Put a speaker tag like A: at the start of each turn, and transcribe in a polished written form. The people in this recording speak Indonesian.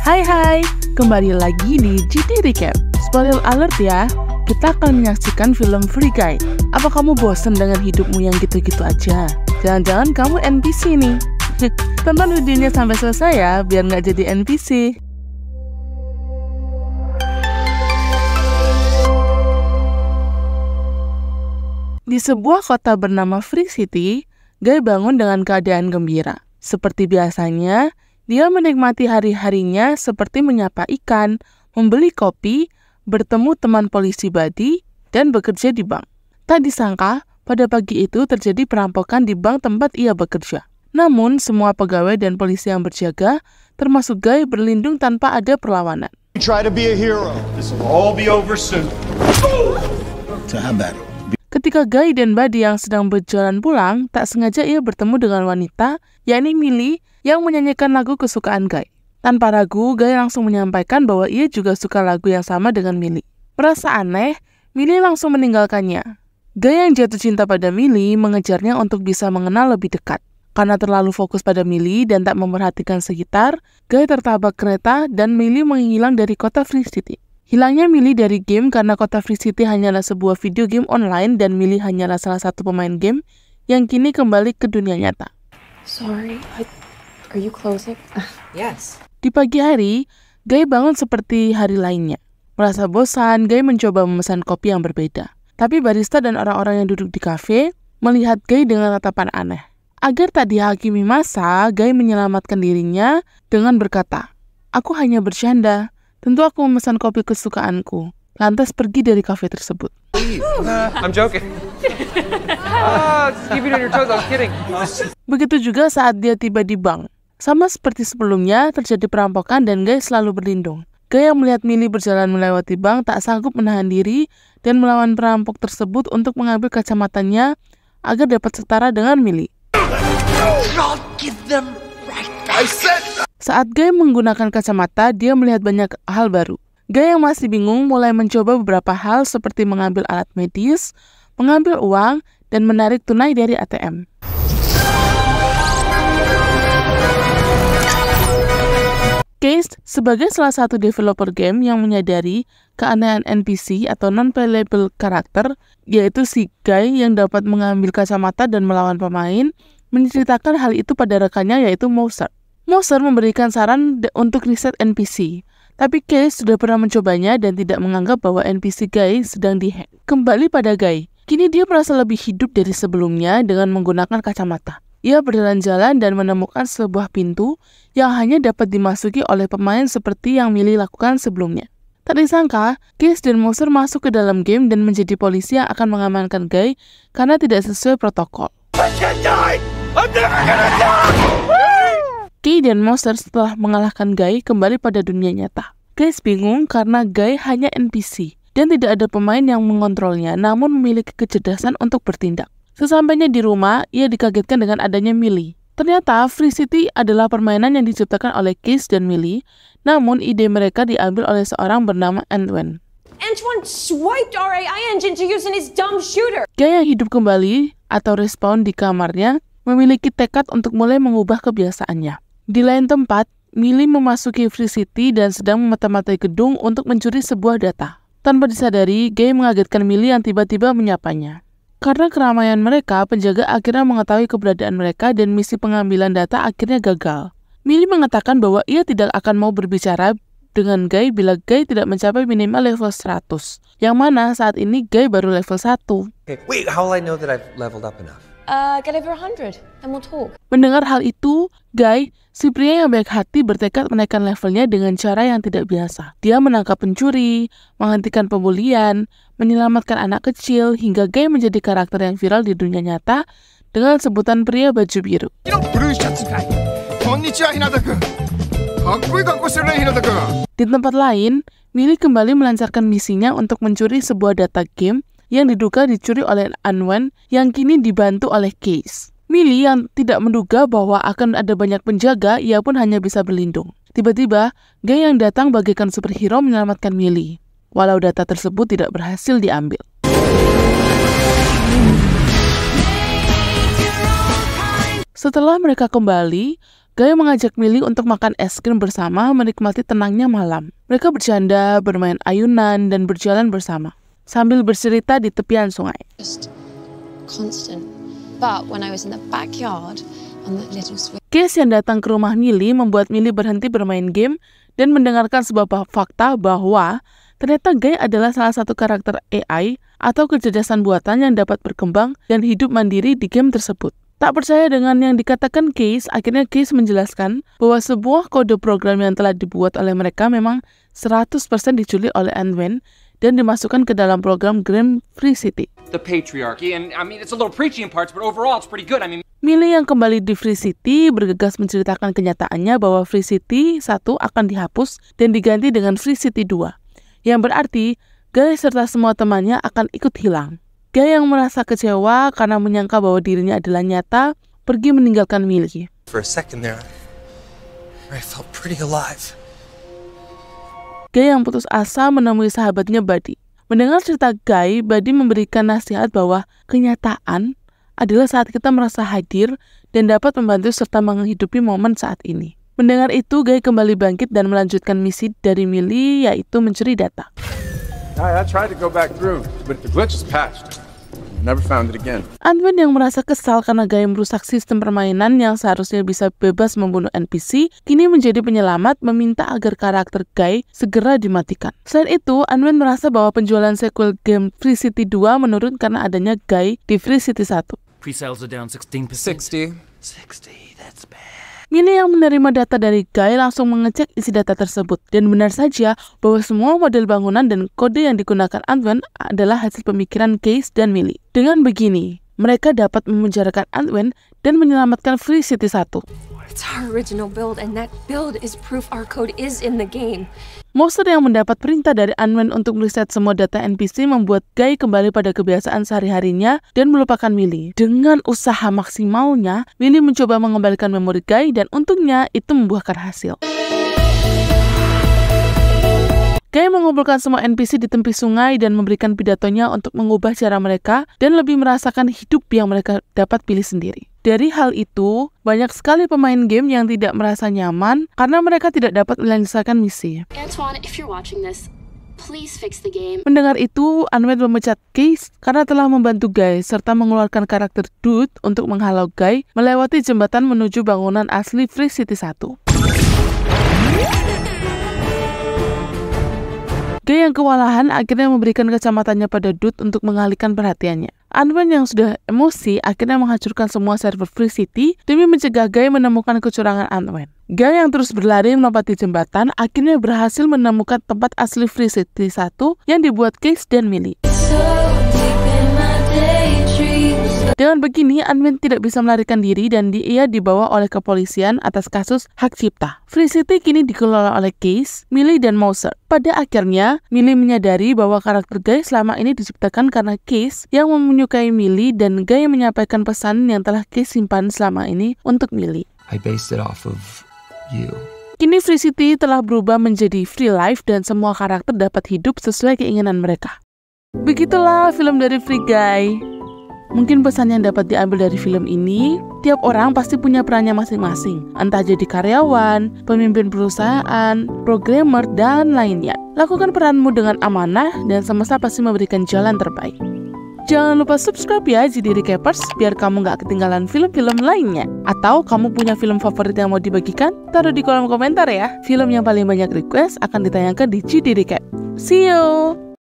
A: Hai, kembali lagi di GT Recap. Spoiler alert ya, kita akan menyaksikan film Free Guy. Apa kamu bosan dengan hidupmu yang gitu-gitu aja? Jangan-jangan kamu NPC nih. Tonton videonya sampai selesai ya, biar nggak jadi NPC. Di sebuah kota bernama Free City, Guy bangun dengan keadaan gembira. Seperti biasanya, dia menikmati hari-harinya seperti menyapa ikan, membeli kopi, bertemu teman polisi buddy, dan bekerja di bank. Tak disangka, pada pagi itu terjadi perampokan di bank tempat ia bekerja. Namun, semua pegawai dan polisi yang berjaga, termasuk Guy, berlindung tanpa ada perlawanan.
B: Try to be a hero. This will all be over soon.
C: So how about it?
A: Ketika Guy dan Buddy yang sedang berjalan pulang, tak sengaja ia bertemu dengan wanita, yakni Millie, yang menyanyikan lagu kesukaan Guy. Tanpa ragu, Guy langsung menyampaikan bahwa ia juga suka lagu yang sama dengan Millie. Merasa aneh, Millie langsung meninggalkannya. Guy yang jatuh cinta pada Millie mengejarnya untuk bisa mengenal lebih dekat. Karena terlalu fokus pada Millie dan tak memperhatikan sekitar, Guy tertabrak kereta dan Millie menghilang dari kota Free City. Hilangnya Millie dari game karena kota Free City hanyalah sebuah video game online dan Millie hanyalah salah satu pemain game yang kini kembali ke dunia nyata.
D: Sorry, are you closing? Yes.
A: Di pagi hari, Guy bangun seperti hari lainnya. Merasa bosan, Guy mencoba memesan kopi yang berbeda. Tapi barista dan orang-orang yang duduk di kafe melihat Guy dengan tatapan aneh. Agar tak dihakimi masa, Guy menyelamatkan dirinya dengan berkata, "Aku hanya bercanda. Tentu aku memesan kopi kesukaanku." Lantas pergi dari kafe tersebut.
E: I'm joking. Just keep it on your toes. I was kidding.
A: Begitu juga saat dia tiba di bank. Sama seperti sebelumnya, terjadi perampokan dan Guy selalu berlindung. Guy yang melihat Millie berjalan melewati bank tak sanggup menahan diri dan melawan perampok tersebut untuk mengambil kacamatanya agar dapat setara dengan Millie. Saat Guy menggunakan kacamata, dia melihat banyak hal baru. Guy yang masih bingung mulai mencoba beberapa hal seperti mengambil alat medis, mengambil uang, dan menarik tunai dari ATM. Case, sebagai salah satu developer game yang menyadari keanehan NPC atau non-playable karakter, yaitu si Guy yang dapat mengambil kacamata dan melawan pemain, menceritakan hal itu pada rekannya yaitu Mouser. Mouser memberikan saran untuk riset NPC, tapi Case sudah pernah mencobanya dan tidak menganggap bahwa NPC Guy sedang dihack. Kembali pada Guy, kini dia merasa lebih hidup dari sebelumnya dengan menggunakan kacamata. Ia berjalan-jalan dan menemukan sebuah pintu yang hanya dapat dimasuki oleh pemain seperti yang Millie lakukan sebelumnya. Tak disangka, Case dan Mouser masuk ke dalam game dan menjadi polisi yang akan mengamankan Guy karena tidak sesuai protokol. Kay dan Mouser setelah mengalahkan Guy kembali pada dunia nyata. Case bingung karena Guy hanya NPC dan tidak ada pemain yang mengontrolnya namun memiliki kecerdasan untuk bertindak. Sesampainya di rumah, ia dikagetkan dengan adanya Millie. Ternyata Free City adalah permainan yang diciptakan oleh Case dan Millie, namun ide mereka diambil oleh seorang bernama Antoine.
D: Antoine swiped our AI engine to use in his dumb shooter.
A: Guy yang hidup kembali atau respawn di kamarnya memiliki tekad untuk mulai mengubah kebiasaannya. Di lain tempat, Millie memasuki Free City dan sedang memata-matai gedung untuk mencuri sebuah data. Tanpa disadari, Guy mengagetkan Millie yang tiba-tiba menyapanya. Karena keramaian mereka, penjaga akhirnya mengetahui keberadaan mereka dan misi pengambilan data akhirnya gagal. Millie mengatakan bahwa ia tidak akan mau berbicara dengan Guy bila Guy tidak mencapai minimal level 100. Yang mana saat ini Guy baru level 1.
E: Okay, wait, how will I know that I've leveled up enough?
D: Get over 100, and we'll talk.
A: Mendengar hal itu, Guy, si pria yang baik hati bertekad menaikkan levelnya dengan cara yang tidak biasa. Dia menangkap pencuri, menghentikan pembulian, menyelamatkan anak kecil, hingga Guy menjadi karakter yang viral di dunia nyata dengan sebutan pria baju biru. Di tempat lain, Millie kembali melancarkan misinya untuk mencuri sebuah data game yang diduga dicuri oleh Antoine yang kini dibantu oleh Case. Millie yang tidak menduga bahwa akan ada banyak penjaga, ia pun hanya bisa berlindung. Tiba-tiba, Guy yang datang bagaikan superhero menyelamatkan Millie, walau data tersebut tidak berhasil diambil. Setelah mereka kembali, Guy mengajak Millie untuk makan es krim bersama, menikmati tenangnya malam. Mereka bercanda, bermain ayunan, dan berjalan bersama, sambil bercerita di tepian sungai.
F: Just constant. But when I was in the backyard on the little swing.
A: Case yang datang ke rumah Millie membuat Millie berhenti bermain game dan mendengarkan sebuah fakta bahwa ternyata Guy adalah salah satu karakter AI atau kecerdasan buatan yang dapat berkembang dan hidup mandiri di game tersebut. Tak percaya dengan yang dikatakan Case, akhirnya Case menjelaskan bahwa sebuah kode program yang telah dibuat oleh mereka memang 100% diculik oleh Anwen dan dimasukkan ke dalam program game Free City.
E: The patriarchy, and I mean, it's a little preachy in parts, but overall it's pretty good. I mean,
A: Millie yang kembali di Free City bergegas menceritakan kenyataannya bahwa Free City 1 akan dihapus dan diganti dengan Free City 2, yang berarti Guy serta semua temannya akan ikut hilang. Guy yang merasa kecewa karena menyangka bahwa dirinya adalah nyata, pergi meninggalkan Millie.
G: For a second there, I felt pretty alive.
A: Guy yang putus asa menemui sahabatnya Buddy. Mendengar cerita Guy, Buddy memberikan nasihat bahwa kenyataan adalah saat kita merasa hadir dan dapat membantu serta menghidupi momen saat ini. Mendengar itu, Guy kembali bangkit dan melanjutkan misi dari Millie, yaitu mencuri data.
B: I tried to go back through, but the glitch is patched. Never found it again.
A: Anwen yang merasa kesal karena Guy merusak sistem permainan yang seharusnya bisa bebas membunuh NPC, kini menjadi penyelamat meminta agar karakter Guy segera dimatikan. Selain itu, Anwen merasa bahwa penjualan sequel game Free City 2 menurun karena adanya Guy di Free City 1.
H: Pre-sales are down 16%.
G: 60.
H: That's bad.
A: Millie yang menerima data dari Guy langsung mengecek isi data tersebut, dan benar saja bahwa semua model bangunan dan kode yang digunakan Anwen adalah hasil pemikiran Case dan Millie. Dengan begini, mereka dapat memenjarakan Anwen dan menyelamatkan Free City 1.
D: It's our original build, and that build is proof our code is in the game.
A: Monster yang mendapat perintah dari Anwen untuk meriset semua data NPC membuat Guy kembali pada kebiasaan sehari-harinya dan melupakan Millie. Dengan usaha maksimalnya, Millie mencoba mengembalikan memori Guy dan untungnya itu membuahkan hasil. Guy mengumpulkan semua NPC di tepi sungai dan memberikan pidatonya untuk mengubah cara mereka dan lebih merasakan hidup yang mereka dapat pilih sendiri. Dari hal itu, banyak sekali pemain game yang tidak merasa nyaman karena mereka tidak dapat menyelesaikan misi.
I: Antoine, if you're watching this, please fix the game.
A: Mendengar itu, Anwen memecat Case karena telah membantu Guy serta mengeluarkan karakter Dude untuk menghalau Guy melewati jembatan menuju bangunan asli Free City 1. Guy yang kewalahan akhirnya memberikan kacamatanya pada Dude untuk mengalihkan perhatiannya. Anwen yang sudah emosi akhirnya menghancurkan semua server Free City demi mencegah Guy menemukan kecurangan Anwen. Guy yang terus berlari melompati jembatan akhirnya berhasil menemukan tempat asli Free City 1 yang dibuat Case dan Millie. Dengan begini, Anwen tidak bisa melarikan diri dan ia dibawa oleh kepolisian atas kasus hak cipta. Free City kini dikelola oleh Case, Millie, dan Mouser. Pada akhirnya, Millie menyadari bahwa karakter Guy selama ini diciptakan karena Case yang menyukai Millie dan Guy menyampaikan pesan yang telah Case simpan selama ini untuk Millie.
G: I based it off of you.
A: Kini Free City telah berubah menjadi free life dan semua karakter dapat hidup sesuai keinginan mereka. Begitulah film dari Free Guy. Mungkin pesan yang dapat diambil dari film ini, tiap orang pasti punya perannya masing-masing. Entah jadi karyawan, pemimpin perusahaan, programmer, dan lainnya. Lakukan peranmu dengan amanah dan semesta pasti memberikan jalan terbaik. Jangan lupa subscribe ya jadi Recapers biar kamu gak ketinggalan film-film lainnya. Atau kamu punya film favorit yang mau dibagikan? Taruh di kolom komentar ya. Film yang paling banyak request akan ditayangkan di GD Recap. See you!